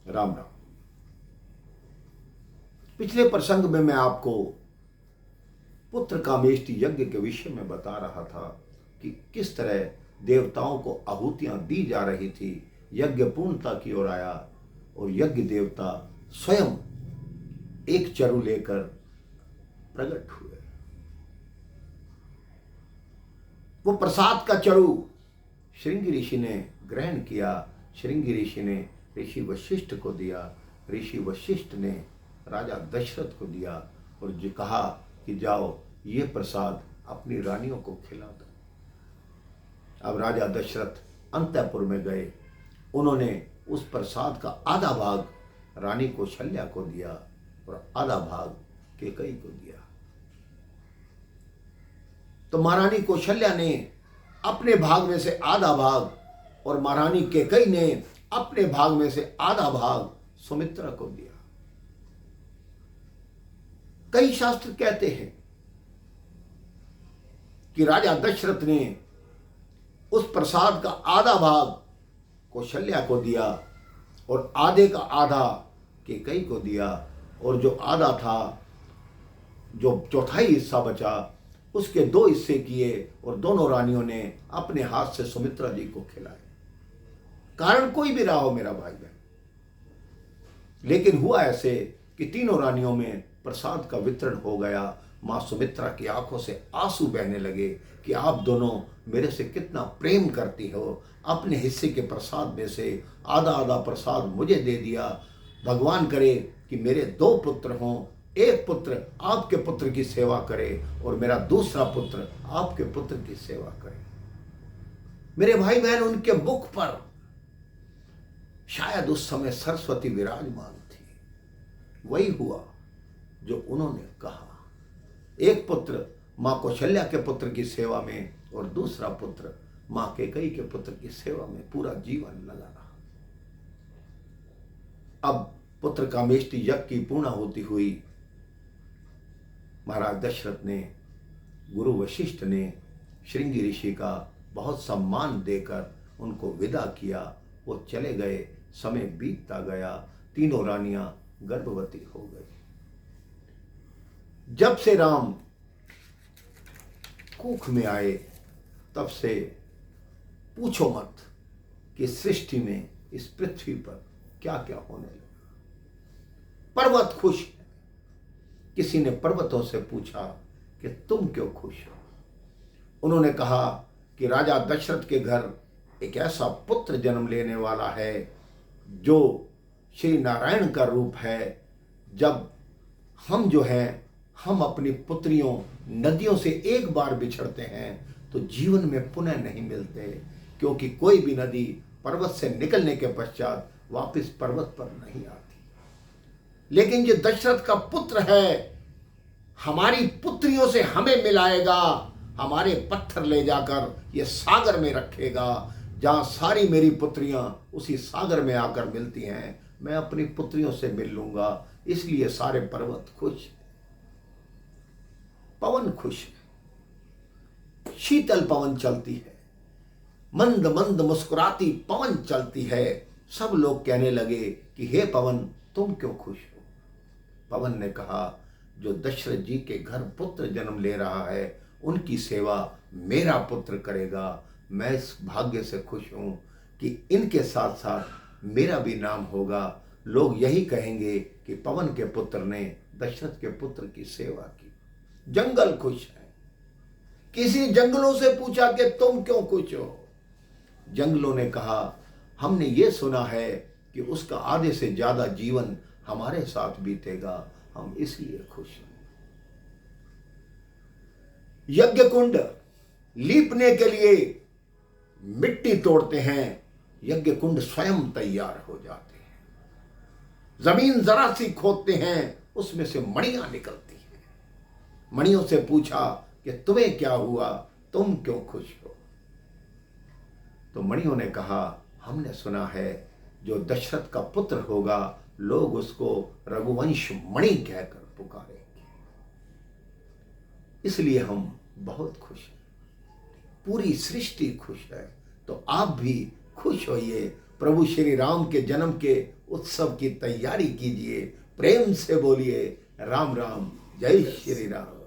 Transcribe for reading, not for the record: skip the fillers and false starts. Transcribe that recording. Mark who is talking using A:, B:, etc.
A: राम राम। पिछले प्रसंग में मैं आपको पुत्र कामेष्टि यज्ञ के विषय में बता रहा था कि किस तरह देवताओं को आहुतियां दी जा रही थी। यज्ञ पूर्णता की ओर आया और यज्ञ देवता स्वयं एक चरु लेकर प्रकट हुए। वो प्रसाद का चरु श्रृंगी ऋषि ने ग्रहण किया। श्रृंगी ऋषि ने ऋषि वशिष्ठ को दिया। ऋषि वशिष्ठ ने राजा दशरथ को दिया और जो कहा कि जाओ ये प्रसाद अपनी रानियों को खिला दो। अब राजा दशरथ अंतःपुर में गए। उन्होंने उस प्रसाद का आधा भाग रानी कौशल्या को दिया और आधा भाग कैकेयी को दिया। तो महारानी कौशल्या ने अपने भाग में से आधा भाग और महारानी कैकेयी ने अपने भाग में से आधा भाग सुमित्रा को दिया। कई शास्त्र कहते हैं कि राजा दशरथ ने उस प्रसाद का आधा भाग कौशल्या को दिया और आधे का आधा कैकेयी को दिया, और जो आधा था, जो चौथाई हिस्सा बचा, उसके 2 हिस्से किए और दोनों रानियों ने अपने हाथ से सुमित्रा जी को खिलाए। कारण कोई भी रहा हो मेरा भाई बहन, लेकिन हुआ ऐसे कि तीनों रानियों में प्रसाद का वितरण हो गया। मां सुमित्रा की आंखों से आंसू बहने लगे कि आप दोनों मेरे से कितना प्रेम करती हो। अपने हिस्से के प्रसाद में से आधा आधा प्रसाद मुझे दे दिया। भगवान करे कि मेरे 2 पुत्र हों, एक पुत्र आपके पुत्र की सेवा करे और मेरा दूसरा पुत्र आपके पुत्र की सेवा करे। मेरे भाई बहन, उनके मुख पर शायद उस समय सरस्वती विराजमान थी। वही हुआ जो उन्होंने कहा। एक पुत्र मां कौशल्या के पुत्र की सेवा में और दूसरा पुत्र मां कैकेयी के पुत्र की सेवा में पूरा जीवन लगा रहा। अब पुत्र कामेष्टि यज्ञ की पूर्णाहुति हुई। महाराज दशरथ ने, गुरु वशिष्ठ ने श्रृंगी ऋषि का बहुत सम्मान देकर उनको विदा किया। वो चले गए। समय बीतता गया। तीनों रानियां गर्भवती हो गई। जब से राम कुख में आए तब से पूछो मत कि सृष्टि में, इस पृथ्वी पर क्या क्या होने लगा। पर्वत खुश है। किसी ने पर्वतों से पूछा कि तुम क्यों खुश हो। उन्होंने कहा कि राजा दशरथ के घर एक ऐसा पुत्र जन्म लेने वाला है जो श्री नारायण का रूप है। जब हम जो हैं, हम अपनी पुत्रियों नदियों से एक बार बिछड़ते हैं तो जीवन में पुनः नहीं मिलते, क्योंकि कोई भी नदी पर्वत से निकलने के पश्चात वापस पर्वत पर नहीं आती। लेकिन जो दशरथ का पुत्र है, हमारी पुत्रियों से हमें मिलाएगा, हमारे पत्थर ले जाकर ये सागर में रखेगा, जहां सारी मेरी पुत्रियां उसी सागर में आकर मिलती हैं। मैं अपनी पुत्रियों से मिल लूंगा। इसलिए सारे पर्वत खुश, पवन खुश है। शीतल पवन चलती है, मंद मंद मुस्कुराती पवन चलती है। सब लोग कहने लगे कि हे पवन, तुम क्यों खुश हो। पवन ने कहा, जो दशरथ जी के घर पुत्र जन्म ले रहा है, उनकी सेवा मेरा पुत्र करेगा। मैं इस भाग्य से खुश हूं कि इनके साथ साथ मेरा भी नाम होगा। लोग यही कहेंगे कि पवन के पुत्र ने दशरथ के पुत्र की सेवा की। जंगल खुश है। किसी जंगलों से पूछा कि तुम क्यों खुश हो। जंगलों ने कहा, हमने ये सुना है कि उसका आधे से ज्यादा जीवन हमारे साथ बीतेगा, हम इसलिए खुश हैं। यज्ञ कुंड लीपने के लिए मिट्टी तोड़ते हैं, यज्ञ कुंड स्वयं तैयार हो जाते हैं। जमीन जरा सी खोदते हैं, उसमें से मणियां निकलती हैं। मणियों से पूछा कि तुम्हें क्या हुआ, तुम क्यों खुश हो। तो मणियों ने कहा, हमने सुना है जो दशरथ का पुत्र होगा, लोग उसको रघुवंश मणि कहकर पुकारेंगे, इसलिए हम बहुत खुश हैं। पूरी सृष्टि खुश है। तो आप भी खुश होइए। प्रभु श्री राम के जन्म के उत्सव की तैयारी कीजिए। प्रेम से बोलिए राम राम, जय श्री राम।